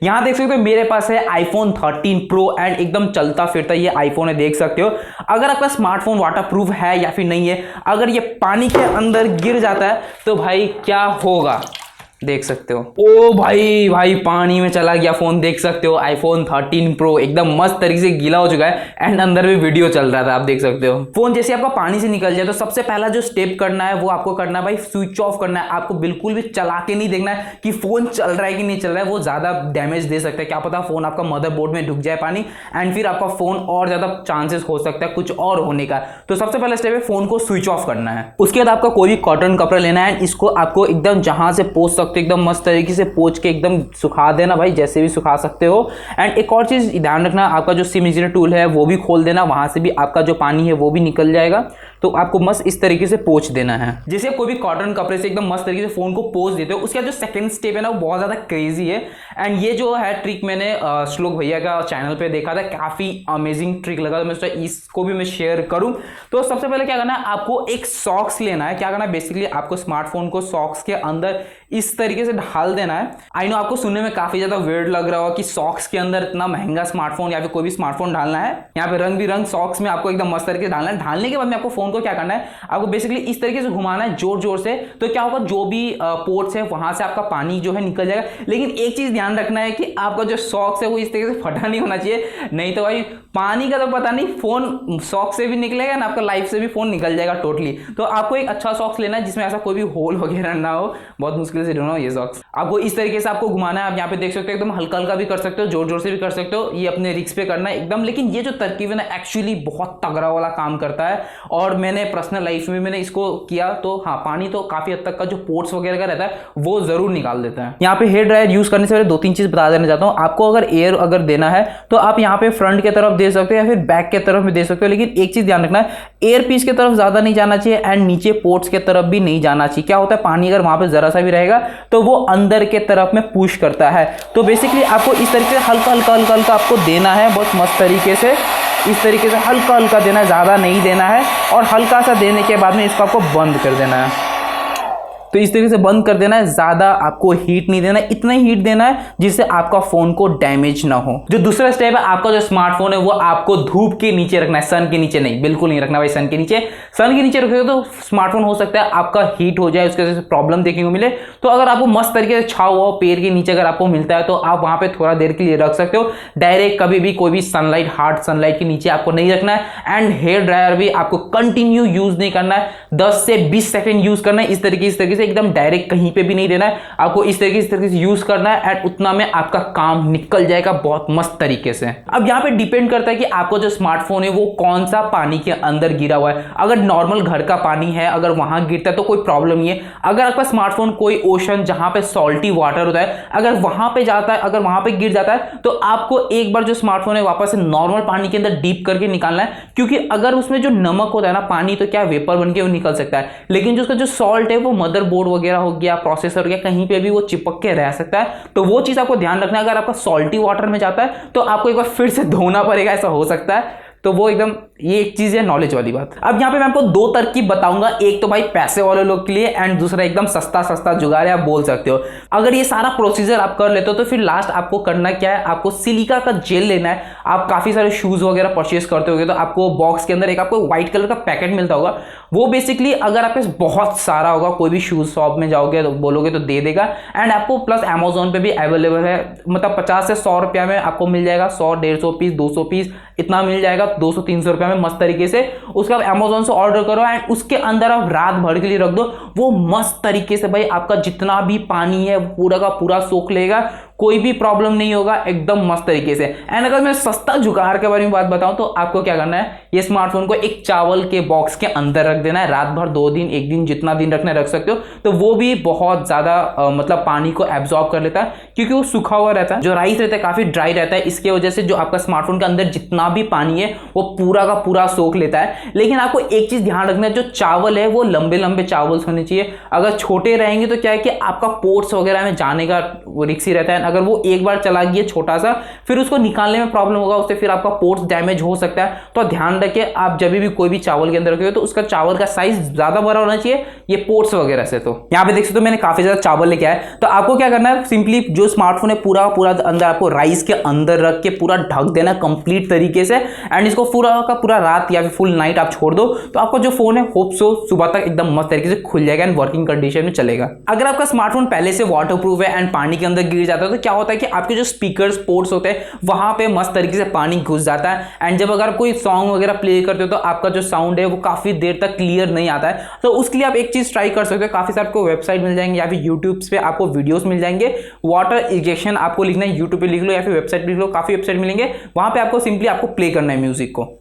यहाँ देख सकते हो मेरे पास है iPhone 13 Pro एंड एकदम चलता फिरता ये iPhone है, देख सकते हो। अगर आपका स्मार्टफोन वाटरप्रूफ है या फिर नहीं है, अगर ये पानी के अंदर गिर जाता है तो भाई क्या होगा, देख सकते हो। ओ भाई भाई पानी में चला गया फोन, देख सकते हो। iPhone 13 Pro एकदम मस्त तरीके से गीला हो चुका है एंड अंदर भी वीडियो चल रहा था, आप देख सकते हो। फोन जैसे आपका पानी से निकल जाए तो सबसे पहला जो स्टेप करना है वो आपको करना है भाई, स्विच ऑफ करना है। आपको बिल्कुल भी चला के नहीं देखना है कि फोन चल रहा है कि नहीं चल रहा है, वो ज्यादा डैमेज दे सकता है। क्या पता फोन आपका मदरबोर्ड में ढुक जाए पानी एंड फिर आपका फोन और ज्यादा चांसेस हो सकता है कुछ और होने का। तो सबसे पहला स्टेप है फोन को स्विच ऑफ करना है। उसके बाद आपका कोई भी कॉटन कपड़ा लेना है, इसको आपको एकदम जहां से पोंछ सकते हो एकदम मस्त तरीके से पोंछ के एकदम सुखा देना भाई, जैसे भी सुखा सकते हो। एंड एक और चीज ध्यान रखना, आपका जो सिम इरेजर टूल है वो भी खोल देना, वहां से भी आपका जो पानी है वो भी निकल जाएगा। तो आपको मस्त इस तरीके से पोंछ देना है, जैसे कोई भी कॉटन कपड़े से एकदम मस्त तरीके से फोन को पोंछ देते हो। उसका जो सेकंड स्टेप है ना वो बहुत ज्यादा क्रेजी है एंड ये जो है ट्रिक मैंने श्लोक भैया का चैनल पे देखा था, काफी अमेजिंग ट्रिक लगा, तो मैं सोचा इसको भी मैं शेयर करूं। तो सबसे पहले क्या करना है, आपको एक सॉक्स लेना है। क्या करना है, बेसिकली आपको स्मार्टफोन को सॉक्स के अंदर इस तरीके से ढाल देना है। आई नो आपको सुनने में काफी ज्यादा वियर्ड लग रहा होगा कि सॉक्स के अंदर इतना महंगा स्मार्टफोन या फिर कोई भी स्मार्टफोन डालना है। यहाँ पे रंग बिरंग सॉक्स में आपको एकदम मस्त तरीके से डालना है। डालने के बाद में आपको फोन को क्या करना है, आपको बेसिकली इस तरीके से घुमाना है जोर जोर से। तो क्या होगा, जो भी पोर्ट्स है वहां से आपका पानी जो है निकल जाएगा। लेकिन एक चीज ध्यान रखना है कि आपका जो सॉक्स है वो इस तरीके से फटा नहीं होना चाहिए, नहीं तो भाई पानी का तो पता नहीं, फोन सॉक्स से भी निकलेगा ना आपका लाइफ से भी फोन निकल जाएगा टोटली। तो आपको एक अच्छा सॉक्स लेना है जिसमें ऐसा कोई भी होल वगैरह ना हो। बहुत मुश्किल से ढूंढना ये सॉक्स। आपको इस तरीके से आपको घुमाना है। आप यहाँ पे देख सकते हो एकदम हल्का हल्का भी कर सकते हो, जोर जोर से भी कर सकते हो, ये अपने रिस्क पे करना है एकदम। लेकिन ये जो तरकीब है ना एक्चुअली बहुत तगड़ा वाला काम करता है और मैंने पर्सनल लाइफ में मैंने इसको किया। तो हाँ, पानी तो काफी हद तक का जो पोर्ट्स वगैरह का रहता है वो जरूर निकाल देता है। यहाँ पे हेयर ड्रायर यूज करने से पहले दो तीन चीज बता देना चाहता हूँ। आपको अगर एयर अगर देना है तो आप यहाँ पे फ्रंट की तरफ दे सकते हो या फिर बैक के तरफ भी दे सकते हो। लेकिन एक चीज ध्यान रखना है, एयर पीस की तरफ ज्यादा नहीं जाना चाहिए एंड नीचे पोर्ट्स के तरफ भी नहीं जाना चाहिए। क्या होता है, पानी अगर वहां पे जरा सा भी रहेगा तो वो अंदर के तरफ में पुश करता है। तो बेसिकली आपको इस तरीके से हल्का हल्का हल्का हल्का आपको देना है, बहुत मस्त तरीके से इस तरीके से हल्का हल्का देना है, ज़्यादा नहीं देना है। और हल्का सा देने के बाद में इसको आपको बंद कर देना है। तो इस तरीके से बंद कर देना है, ज्यादा आपको हीट नहीं देना है, इतना ही हीट देना है जिससे आपका फोन को डैमेज ना हो। जो दूसरा स्टेप है, आपका जो स्मार्टफोन है वो आपको धूप के नीचे रखना है, सन के नीचे नहीं, बिल्कुल नहीं रखना भाई सन के नीचे। सन के नीचे रखोगे तो स्मार्टफोन हो सकता है आपका हीट हो जाए, उसके वजह से प्रॉब्लम देखने को मिले। तो अगर आपको मस्त तरीके से छाव हुआ पेड़ के नीचे अगर आपको मिलता है तो आप वहां पे थोड़ा देर के लिए रख सकते हो। डायरेक्ट कभी भी कोई भी सनलाइट, हार्ड सनलाइट के नीचे आपको नहीं रखना है। एंड हेयर ड्रायर भी आपको कंटिन्यू यूज नहीं करना है, 10 से 20 सेकेंड यूज करना है। इस तरीके से एकदम डायरेक्ट कहीं पे भी नहीं देना है, आपको इस तरीके से यूज करना है एंड उतना में आपका काम निकल जाएगा बहुत मस्त तरीके से। अब यहाँ पे डिपेंड करता है कि आपको जो स्मार्टफोन है वो कौन सा पानी के अंदर गिरा हुआ है। अगर नॉर्मल घर का पानी है, अगर वहां गिरता है तो कोई प्रॉब्लम नहीं है। अगर आपका स्मार्टफोन कोई ओशन जहां पे सॉल्टी वाटर होता है, अगर वहां पे जाता है, अगर वहां पे गिर जाता है तो आपको एक बार जो स्मार्टफोन है वापस से नॉर्मल पानी के अंदर डीप करके निकालना है। क्योंकि अगर उसमें जो नमक होता है ना, पानी तो क्या वेपर बन के वो निकल सकता है, लेकिन जो उसका जो सॉल्ट है वो मदरबोर्ड वगैरह हो गया, प्रोसेसर हो गया, कहीं पे भी वो चिपक के रह सकता है। तो वो चीज आपको ध्यान रखना है। अगर आपका सॉल्टी वाटर में जाता है तो आपको एक बार फिर से धोना पड़ेगा, ऐसा हो सकता है। तो वो एकदम ये एक चीज है नॉलेज वाली बात। अब यहाँ पे मैं आपको दो तरकीब बताऊंगा, एक तो भाई पैसे वाले लोग के लिए एंड दूसरा एकदम सस्ता सस्ता जुगाड़ है, आप बोल सकते हो। अगर ये सारा प्रोसीजर आप कर लेते हो तो फिर लास्ट आपको करना क्या है, आपको सिलिका का जेल लेना है। आप काफी सारे शूज वगैरह परचेस करते होगे तो आपको बॉक्स के अंदर एक आपको व्हाइट कलर का पैकेट मिलता होगा। वो बेसिकली अगर आपके पास बहुत सारा होगा, कोई भी शूज शॉप में जाओगे तो बोलोगे तो दे देगा। एंड आपको प्लस अमेजोन पे भी अवेलेबल है, मतलब 50 से 100 रुपया में आपको मिल जाएगा। 100, 150 पीस, 200 पीस इतना मिल जाएगा, 200-300 रुपया में मस्त तरीके से। उसका आप अमेजोन से ऑर्डर करो एंड उसके अंदर आप रात भर के लिए रख दो। वो मस्त तरीके से भाई आपका जितना भी पानी है पूरा का पूरा सोख लेगा, कोई भी प्रॉब्लम नहीं होगा, एकदम मस्त तरीके से। एंड अगर मैं सस्ता जुगाड़ के बारे में बात बताऊं तो आपको क्या करना है, ये स्मार्टफोन को एक चावल के बॉक्स के अंदर रख देना है रात भर, 2 दिन, 1 दिन, जितना दिन रखना रख सकते हो। तो वो भी बहुत ज्यादा मतलब पानी को एब्जॉर्ब कर लेता है क्योंकि वो सूखा हुआ रहता है। जो राइस रहता है काफी ड्राई रहता है, इसके वजह से जो आपका स्मार्टफोन के अंदर जितना भी पानी है वो पूरा का पूरा सोख लेता है। लेकिन आपको एक चीज ध्यान रखना है, जो चावल है वो लंबे लंबे चावल होने चाहिए। अगर छोटे रहेंगे तो क्या है कि आपका पोर्ट्स वगैरह में जाने का रिस्क ही रहता है। अगर वो एक बार चला गया छोटा सा, फिर उसको निकालने में प्रॉब्लम होगा, उससे फिर आपका पोर्ट्स डैमेज हो सकता है। तो ध्यान रखें आप जब भी कोई भी चावल के अंदर रखोगे तो उसका चावल का साइज ज्यादा बड़ा होना चाहिए ये पोर्ट्स वगैरह से। तो यहाँ पे देख सकते हो मैंने काफी ज्यादा चावल लेके आया। तो आपको क्या करना है, सिंपली जो स्मार्टफोन है पूरा पूरा अंदर आपको राइस के अंदर रख के पूरा ढक देना कंप्लीट तरीके से, एंड इसको पूरा का पूरा रात या फिर फुल नाइट आप छोड़ दो, तो आपका जो फोन है होप सो सुबह तक एकदम मस्त तरीके से खुल जाएगा एंड वर्किंग कंडीशन में चलेगा। अगर आपका स्मार्टफोन पहले से वाटरप्रूफ है एंड पानी के अंदर गिर जाता है तो क्या होता है कि आपके जो स्पीकर्स पोर्ट्स होते हैं वहां पे मस्त तरीके से पानी घुस जाता है, एंड जब अगर कोई सॉन्ग वगैरह प्ले करते हो तो आपका जो साउंड है वो काफी देर तक क्लियर नहीं आता है। तो उसके लिए आप एक चीज ट्राई कर सकते हो, काफी सारे आपको वेबसाइट मिल जाएंगे या फिर यूट्यूब पे आपको वीडियोस मिल जाएंगे। वाटर इजेक्शन आपको लिखना है, यूट्यूब पे लिख लो या फिर वेबसाइट पे लिख लो, काफी वेबसाइट मिलेंगे, वहां पे आपको सिंपली आपको प्ले करना है म्यूजिक को।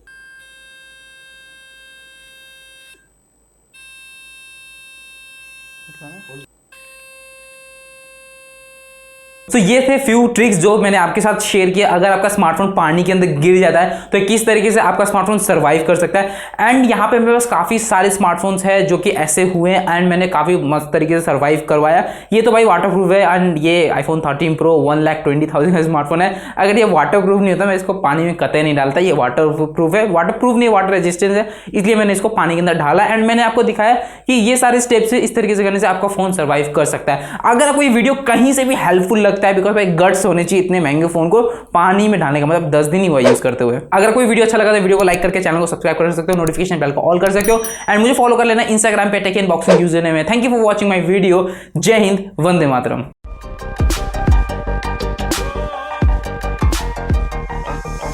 तो ये थे फ्यू ट्रिक्स जो मैंने आपके साथ शेयर किया। अगर आपका स्मार्टफोन पानी के अंदर गिर जाता है तो किस तरीके से आपका स्मार्टफोन सर्वाइव कर सकता है। एंड यहाँ पे मेरे पास काफी सारे स्मार्टफोन्स हैं जो कि ऐसे हुए हैं एंड मैंने काफी मस्त तरीके से सर्वाइव करवाया। ये तो भाई वाटरप्रूफ है एंड ये iPhone 13 Pro 1,20,000 का स्मार्टफोन है। अगर ये वाटरप्रूफ नहीं होता मैं इसको पानी में कतई नहीं डालता। ये वाटरप्रूफ है, वाटरप्रूफ नहीं वाटर रेजिस्टेंस है, इसलिए मैंने इसको पानी के अंदर डाला एंड मैंने आपको दिखाया कि ये सारे स्टेप्स इस तरीके से करने से आपका फोन सर्वाइव कर सकता है। अगर आपको ये वीडियो कहीं से भी हेल्पफुल लगता है, बिकॉज भाई गट्स होने चाहिए इतने महंगे फोन को पानी में डालने का, मतलब 10 दिन ही हुआ यूज करते हुए। अगर कोई वीडियो अच्छा लगा तो वीडियो को लाइक करके चैनल को सब्सक्राइब कर सकते हो, नोटिफिकेशन बेल को ऑल कर सकते हो एंड मुझे फॉलो कर लेना इंस्टाग्राम पे टेक अनबॉक्सिंग यूजर नेम है। Thank you for watching my video. जय हिंद, वंदे मातरम।